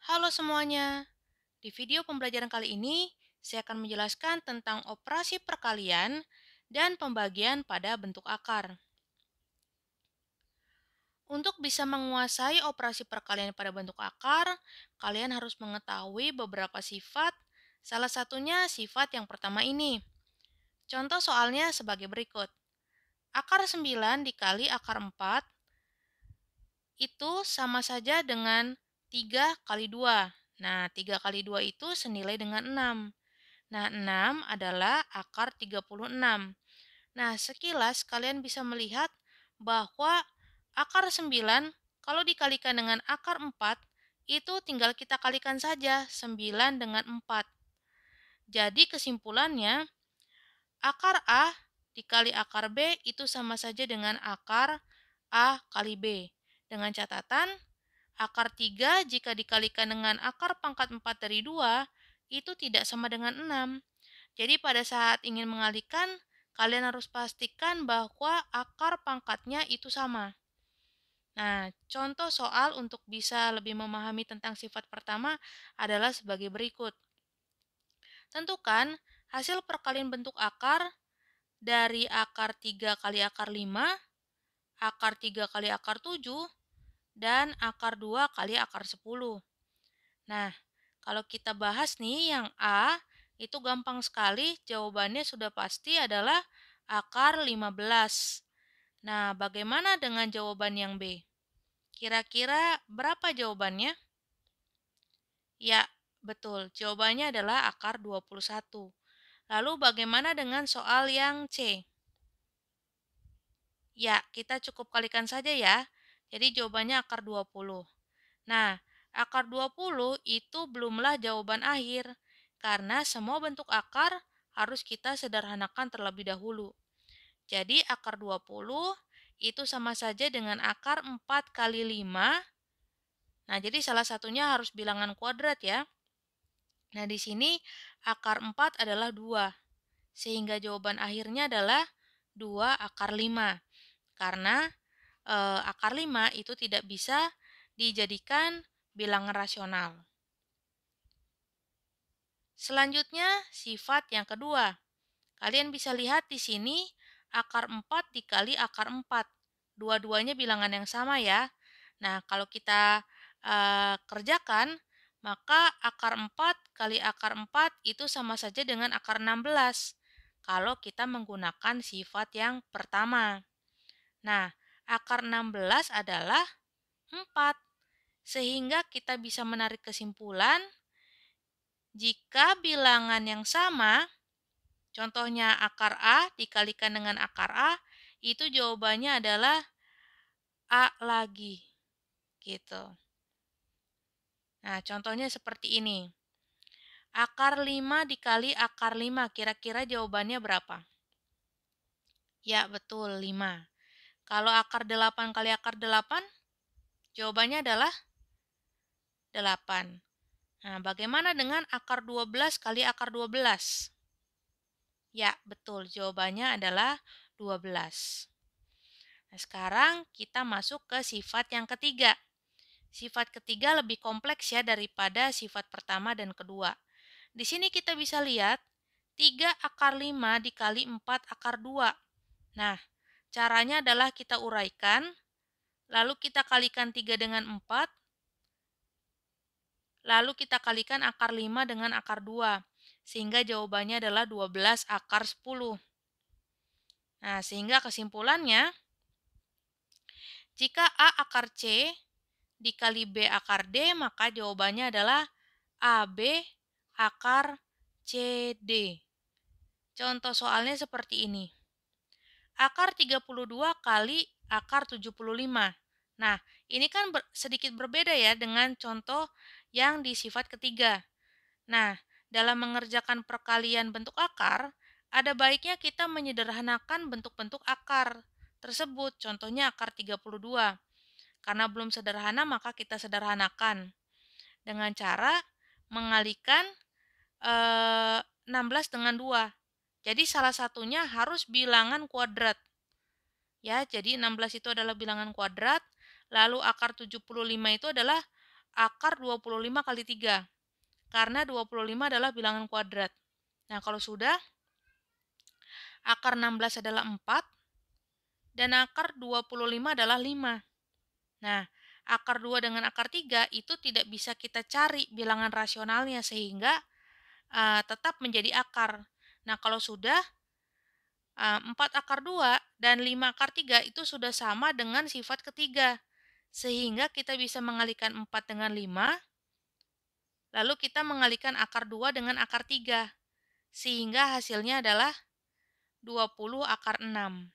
Halo semuanya, di video pembelajaran kali ini saya akan menjelaskan tentang operasi perkalian dan pembagian pada bentuk akar. Untuk bisa menguasai operasi perkalian pada bentuk akar, kalian harus mengetahui beberapa sifat, salah satunya sifat yang pertama ini. Contoh soalnya sebagai berikut. Akar 9 dikali akar 4 itu sama saja dengan 3 kali 2. Nah, 3 kali 2 itu senilai dengan 6. Nah, 6 adalah akar 36. Nah, sekilas kalian bisa melihat bahwa akar 9 kalau dikalikan dengan akar 4 itu tinggal kita kalikan saja 9 dengan 4. Jadi kesimpulannya, akar A dikali akar B itu sama saja dengan akar A kali B. Dengan catatan, akar 3 jika dikalikan dengan akar pangkat 4 dari 2 itu tidak sama dengan 6. Jadi pada saat ingin mengalihkan, kalian harus pastikan bahwa akar pangkatnya itu sama. Nah, contoh soal untuk bisa lebih memahami tentang sifat pertama adalah sebagai berikut. Tentukan hasil perkalian bentuk akar dari akar 3 kali akar 5, akar 3 kali akar 7, dan akar 2 kali akar 10. Nah, kalau kita bahas nih yang A, itu gampang sekali, jawabannya sudah pasti adalah akar 15. Nah, bagaimana dengan jawaban yang B? Kira-kira berapa jawabannya? Ya, betul. Jawabannya adalah akar 21. Lalu bagaimana dengan soal yang C? Ya, kita cukup kalikan saja ya. Jadi jawabannya akar 20. Nah, akar 20 itu belumlah jawaban akhir, karena semua bentuk akar harus kita sederhanakan terlebih dahulu. Jadi akar 20 itu sama saja dengan akar 4 kali 5. Nah, jadi salah satunya harus bilangan kuadrat ya. Nah, di sini akar 4 adalah 2, sehingga jawaban akhirnya adalah 2 akar 5. Karena akar 5 itu tidak bisa dijadikan bilangan rasional. Selanjutnya, sifat yang kedua. Kalian bisa lihat di sini akar 4 dikali akar 4. Dua-duanya bilangan yang sama ya. Nah, kalau kita kerjakan, maka akar 4 kali akar 4 itu sama saja dengan akar 16 kalau kita menggunakan sifat yang pertama. Nah, akar 16 adalah 4. Sehingga kita bisa menarik kesimpulan jika bilangan yang sama, contohnya akar A dikalikan dengan akar A, itu jawabannya adalah A lagi, gitu. Nah, contohnya seperti ini. Akar 5 dikali akar 5, kira-kira jawabannya berapa? Ya, betul, 5. Kalau akar 8 kali akar 8, jawabannya adalah 8. Nah, bagaimana dengan akar 12 kali akar 12? Ya, betul. Jawabannya adalah 12. Nah, sekarang kita masuk ke sifat yang ketiga. Sifat ketiga lebih kompleks ya daripada sifat pertama dan kedua. Di sini kita bisa lihat 3 akar 5 dikali 4 akar 2. Nah, caranya adalah kita uraikan, lalu kita kalikan 3 dengan 4, lalu kita kalikan akar 5 dengan akar 2. Sehingga jawabannya adalah 12 akar 10. Nah, sehingga kesimpulannya, jika A akar C dikali B akar D, maka jawabannya adalah AB akar CD. Contoh soalnya seperti ini. Akar 32 kali akar 75. Nah, ini kan sedikit berbeda ya dengan contoh yang di sifat ketiga. Nah, dalam mengerjakan perkalian bentuk akar, ada baiknya kita menyederhanakan bentuk-bentuk akar tersebut. Contohnya akar 32. Karena belum sederhana, maka kita sederhanakan dengan cara mengalihkan 16 dengan 2. Jadi salah satunya harus bilangan kuadrat. Ya, jadi 16 itu adalah bilangan kuadrat, lalu akar 75 itu adalah akar 25 kali 3. Karena 25 adalah bilangan kuadrat. Nah, kalau sudah, akar 16 adalah 4, dan akar 25 adalah 5. Nah, akar 2 dengan akar 3 itu tidak bisa kita cari bilangan rasionalnya sehingga tetap menjadi akar. Nah, kalau sudah 4 akar 2 dan 5 akar 3 itu sudah sama dengan sifat ketiga. Sehingga kita bisa mengalihkan 4 dengan 5, lalu kita mengalihkan akar 2 dengan akar 3. Sehingga hasilnya adalah 20 akar 6.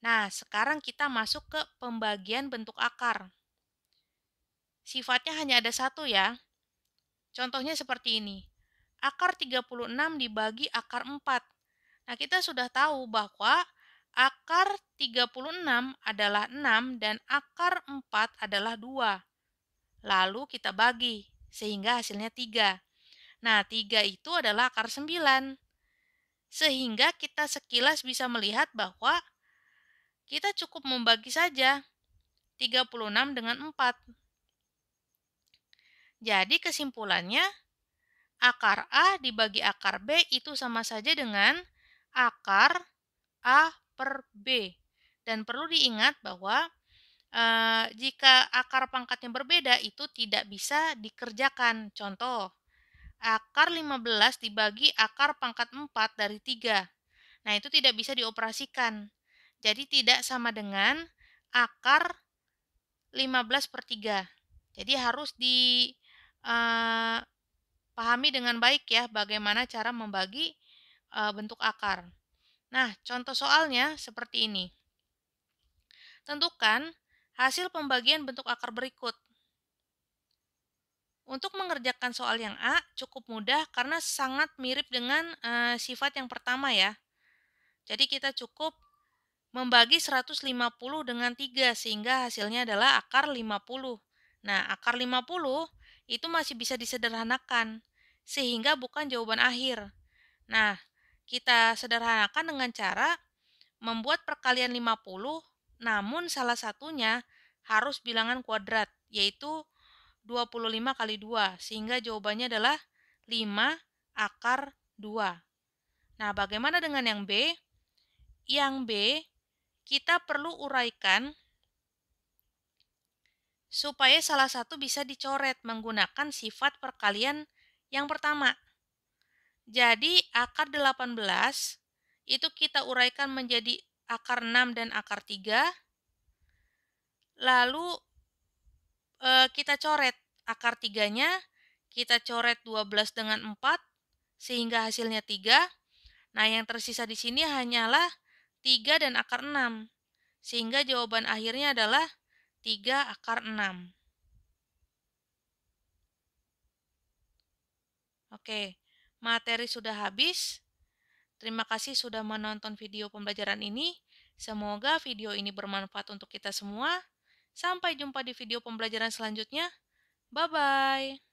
Nah, sekarang kita masuk ke pembagian bentuk akar. Sifatnya hanya ada satu ya. Contohnya seperti ini. Akar 36 dibagi akar 4. Nah, kita sudah tahu bahwa akar 36 adalah 6 dan akar 4 adalah 2. Lalu kita bagi, sehingga hasilnya 3. Nah, 3 itu adalah akar 9. Sehingga kita sekilas bisa melihat bahwa kita cukup membagi saja 36 dengan 4. Jadi kesimpulannya, akar A dibagi akar B itu sama saja dengan akar A per B. Dan perlu diingat bahwa jika akar pangkatnya berbeda itu tidak bisa dikerjakan. Contoh, akar 15 dibagi akar pangkat 4 dari 3. Nah, itu tidak bisa dioperasikan. Jadi tidak sama dengan akar 15 per 3. Jadi harus dipahami dengan baik ya bagaimana cara membagi bentuk akar. Nah, contoh soalnya seperti ini. Tentukan hasil pembagian bentuk akar berikut. Untuk mengerjakan soal yang A cukup mudah karena sangat mirip dengan sifat yang pertama ya. Jadi kita cukup membagi 150 dengan 3 sehingga hasilnya adalah akar 50. Nah, akar 50 itu masih bisa disederhanakan sehingga bukan jawaban akhir. Nah, kita sederhanakan dengan cara membuat perkalian 50, namun salah satunya harus bilangan kuadrat, yaitu 25 kali 2, sehingga jawabannya adalah 5 akar 2. Nah, bagaimana dengan yang B? Yang B, kita perlu uraikan supaya salah satu bisa dicoret menggunakan sifat perkalian yang pertama. Jadi, akar 18 itu kita uraikan menjadi akar 6 dan akar 3. Lalu kita coret akar 3-nya, kita coret 12 dengan 4 sehingga hasilnya 3. Nah, yang tersisa di sini hanyalah 3 dan akar 6. Sehingga jawaban akhirnya adalah 3 akar 6. Oke, materi sudah habis. Terima kasih sudah menonton video pembelajaran ini. Semoga video ini bermanfaat untuk kita semua. Sampai jumpa di video pembelajaran selanjutnya. Bye-bye.